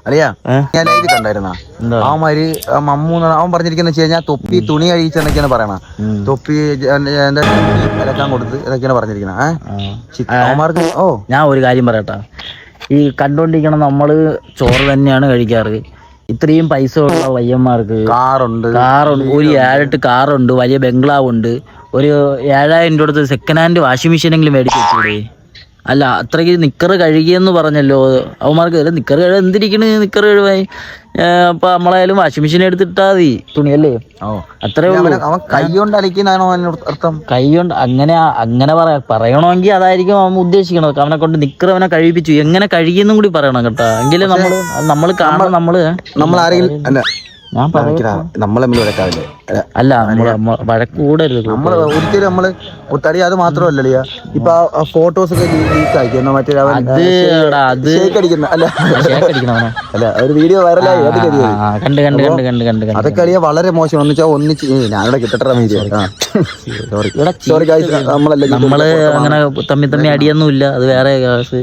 അളിയാ ഞാൻ ലൈവ് കണ്ടായിരുന്ന അവന്മാര് അവൻ പറഞ്ഞിരിക്കുന്ന വെച്ച് കഴിഞ്ഞാൽ തൊപ്പി തുണി കഴിച്ചെന്നൊക്കെയാണ് പറയണ. തൊപ്പി എന്താ ഇലക്കാൻ കൊടുത്ത് ഇതൊക്കെയാണ് പറഞ്ഞിരിക്കണ. അവന്മാർക്ക് ഞാൻ ഒരു കാര്യം പറയട്ടെ, ഈ കണ്ടോണ്ടിരിക്കണം നമ്മള് ചോറ് തന്നെയാണ് കഴിക്കാറ്. ഇത്രയും പൈസ ഉള്ള പയ്യന്മാർക്ക് കാറുണ്ട്, ഒരു 7-8 കാറുണ്ട്, വലിയ ബംഗ്ലാവ് ഉണ്ട്, ഒരു 7000 രൂപ കൊടുത്ത് സെക്കൻഡ് ഹാൻഡ് വാഷിംഗ് മെഷീനെങ്കിലും മേടിച്ച് വെച്ചൂടെ? അല്ല, അത്രയ്ക്ക് നിക്കറ് കഴുകിയെന്ന് പറഞ്ഞല്ലോ അവന്മാർക്ക്. നിക്കറ് കഴുക എന്തിരിക്കണ്, നിക്കറ് കഴുകായി. അപ്പൊ നമ്മളായാലും വാഷിംഗ് മെഷീൻ എടുത്തിട്ടാ മതി തുണിയല്ലേ, അത്രേ ഉള്ളൂ. അവൻ കൈ കൊണ്ട് അലക്കുന്നതാണോ അർത്ഥം? കൈ കൊണ്ട് അങ്ങനെ പറയണമെങ്കിൽ അതായിരിക്കും അവൻ ഉദ്ദേശിക്കണത്. അവനെ കൊണ്ട് നിക്കറ് അവനെ കഴിപ്പിച്ചു, എങ്ങനെ കഴുകിയെന്നും കൂടി പറയണം കേട്ടോ. എങ്കിലും നമ്മള് കാണണം. നമ്മൾ ആരെങ്കിലും അല്ല, ഞാൻ നമ്മൾ തമ്മിൽ വഴക്കാവില്ലേ? അല്ല, വഴക്ക് കൂടരുത്. നമ്മള് ഒരിക്കലും നമ്മള് ഒത്തടി. അത് മാത്രമല്ല, ഇപ്പൊ ഫോട്ടോസ് ഒക്കെ ലീക്ക് ആക്കി മറ്റേ അടിക്കുന്ന അല്ല ഒരു വീഡിയോ വൈറലായി. അതൊക്കെ അറിയാൻ വളരെ മോശം. ഒന്നിച്ച് ഞാനിവിടെ കിട്ടട്ടെ വീഡിയോ. നമ്മള് അങ്ങനെ തമ്മി അടിയൊന്നുമില്ല, അത് വേറെ കേസ്.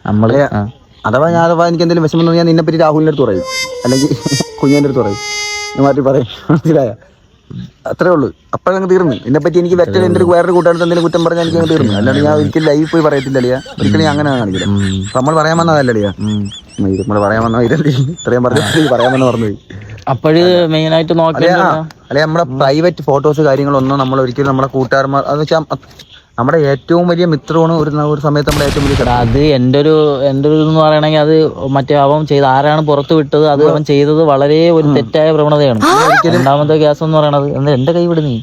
നമ്മള് അഥവാ എനിക്ക് എന്തെങ്കിലും വിഷമം ഞാൻ നിന്നെ പറ്റി രാഹുലിന്റെ അടുത്ത് പറയും, അല്ലെങ്കിൽ കുഞ്ഞിന്റെ അടുത്ത് പറയും, മാറ്റി പറയും. മനസ്സിലായ? അത്രേ ഉള്ളൂ. അപ്പോഴങ്ങ് തീർന്നു. ഇതിനെപ്പറ്റി എനിക്ക് വെറ്റൽ എൻ്റെ ഒരു വേറൊരു കൂട്ടുകാരത്ത് എന്തെങ്കിലും കുറ്റം പറഞ്ഞാൽ എനിക്ക് അങ്ങ് തീർന്നു. അല്ലാണ്ട് ഞാൻ ഒരിക്കലും ലൈവ് പോയി പറയത്തില്ലല്ലേ, ഒരിക്കലും ഞാൻ അങ്ങനെ കാണിക്കില്ല. നമ്മൾ പറയാൻ വന്നതല്ലേ, നമ്മൾ പറയാൻ വന്ന ഇത്രയും പറയാമെന്ന് പറഞ്ഞു. അപ്പോഴ് മെയിനായിട്ട് നോക്കിയാ അല്ലെ നമ്മുടെ പ്രൈവറ്റ് ഫോട്ടോസ് കാര്യങ്ങളൊന്നും നമ്മൾ ഒരിക്കലും നമ്മുടെ കൂട്ടുകാരന്മാർ അത് വെച്ചാൽ നമ്മുടെ ഏറ്റവും വലിയ മിത്രമാണ്. ഒരു സമയത്ത് നമ്മുടെ ഏറ്റവും വലിയ അത് എൻ്റെ ഒരു ഇതെന്ന് പറയണെങ്കിൽ അത് മറ്റേ അവൻ ചെയ്ത് ആരാണ് പുറത്ത് വിട്ടത്, അത് അവൻ ചെയ്തത് വളരെ ഒരു തെറ്റായ പ്രവണതയാണ്. രണ്ടാമത്തെ ഗ്യാസ് എന്ന് പറയണത് എന്റെ കൈ വിടുന്നീ.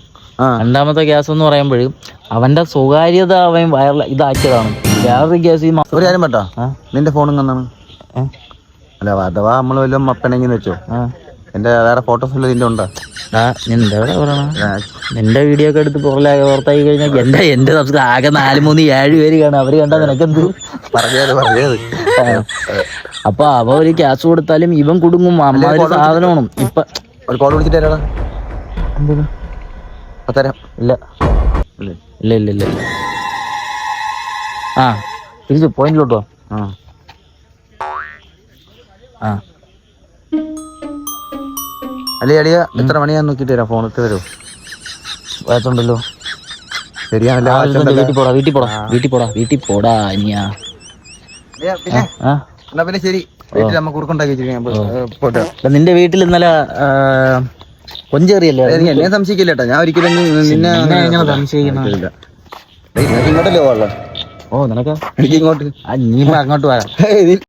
രണ്ടാമത്തെ ഗ്യാസ് എന്ന് പറയുമ്പോഴും അവന്റെ സ്വകാര്യത അവൻ ഇതാക്കിയതാണ്. വേറൊരു ഗ്യാസ് ഒരു കാര്യം പറ്റാ, നിന്റെ ഫോണും കന്നാണ്. അല്ല അഥവാ നമ്മൾ വല്ലതും അപ്പനെങ്കിലും വെച്ചോ, എന്റെ വേറെ ഫോട്ടോസ് എല്ലാം ഇതിന്റെ ഉണ്ടാ? നിന്റെ വീഡിയോ ഒക്കെ എടുത്ത് പുറത്തായി കഴിഞ്ഞാൽ എന്റെ ആകെ 4-3-7 പേര് കാണും. അവര് കണ്ടാ നിനക്കെന്ത് പറഞ്ഞത്? അപ്പൊ അവ ഒരു ക്യാഷ് കൊടുത്താലും ഇവൻ കുടുങ്ങും. അമ്മാതിരി സാധനമാണ്. ഇപ്പൊ ഒരു കോൾ വിളിച്ചിട്ട് ഇല്ല തിരിച്ചു പോയിന്റിലോട്ടോ. അല്ലേ അടിയ എത്ര മണിയാന്ന് നോക്കിട്ട് തരാം. ഫോൺ ഇട്ട് തരുമോ? വാച്ചുണ്ടല്ലോ. ശരിയാണല്ലോ. വീട്ടിൽ പോടാ അനിയാ. പിന്നെ ശരി, വീട്ടിൽ അമ്മ കുറുക്കുണ്ടാക്കി. നിന്റെ വീട്ടിൽ ഇന്നലെ കൊഞ്ചേറിയല്ലേ? എന്നെ സംശയിക്കില്ല. ഞാൻ ഒരിക്കലും നിന്നെ സംശയിക്കുന്നില്ല. ഇങ്ങോട്ടല്ലേ പോകാനുള്ള? നിനക്ക് എനിക്ക് ഇങ്ങോട്ട്. നീ അങ്ങോട്ട് പോയാ